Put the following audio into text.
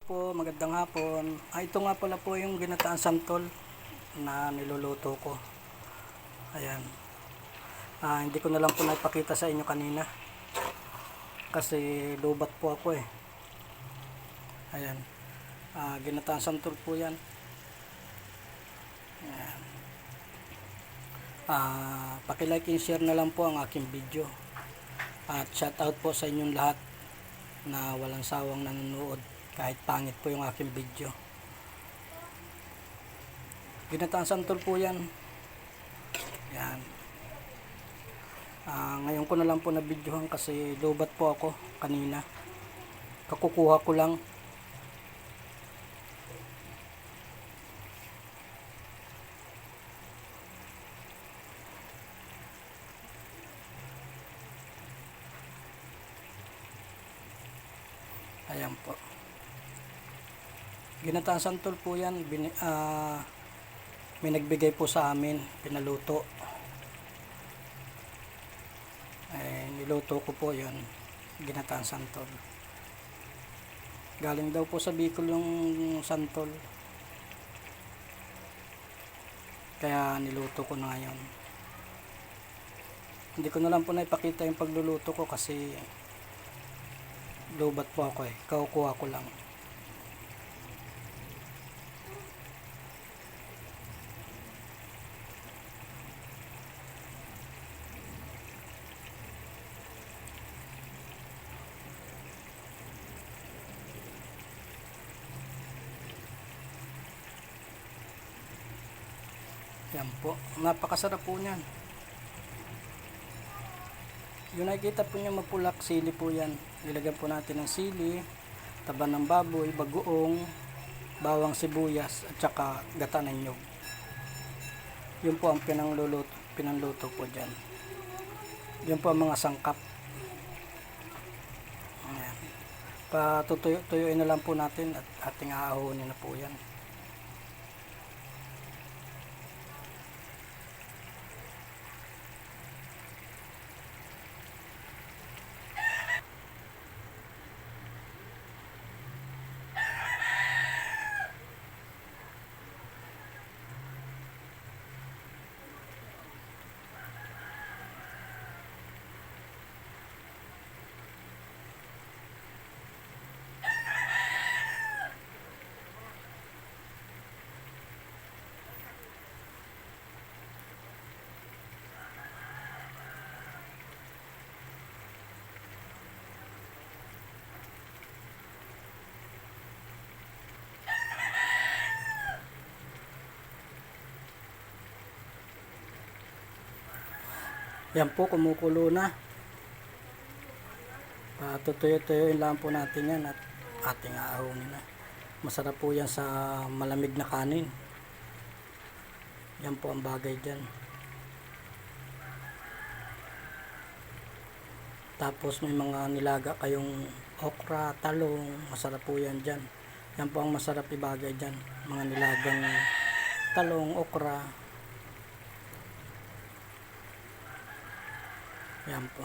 Magandang hapon. Ito nga pala po yung ginataang santol na niluluto ko. Ayan. Hindi ko na lang po naipakita sa inyo kanina. Kasi lubat po ako eh. Ayan. Ginataang santol po yan. Ayan. Paki-like and share na lang po ang aking video. At shout out po sa inyong lahat na walang sawang nanonood. Kahit pangit po yung aking video. Ginataang santol po yan. Yan. Ngayon ko na lang po na videohan kasi lubat po ako kanina. Kakukuha ko lang. Ayan po. Ginataang santol po yan. May nagbigay po sa amin. Pinaluto. Niluto ko po yun. Ginataang santol. Galing daw po sa Bicol yung santol. Kaya niluto ko na ngayon. Hindi ko na lang po naipakita yung pagluluto ko kasi lubat po ako eh. Kukuha ko lang. Yan po. Napakasarap po niyan. Yung nakikita po niyo mapulak, sili po yan. Ilagyan po natin ng sili, taba ng baboy, bagoong, bawang sibuyas, at saka gata ng nyog. Yun po ang pinangluto po dyan. Yun po ang mga sangkap. Ayan. Patutuyuin na lang po natin at ating aahunin na po yan. Yan po, kumukulo na. Tutuyo-tuyuin lang po natin yan at ating aahunin na. Masarap po yan sa malamig na kanin. Yan po ang bagay dyan. Tapos may mga nilaga kayong okra, talong. Masarap po yan dyan. Yan po ang masarap ibagay dyan. Mga nilagang talong, okra. Yan po.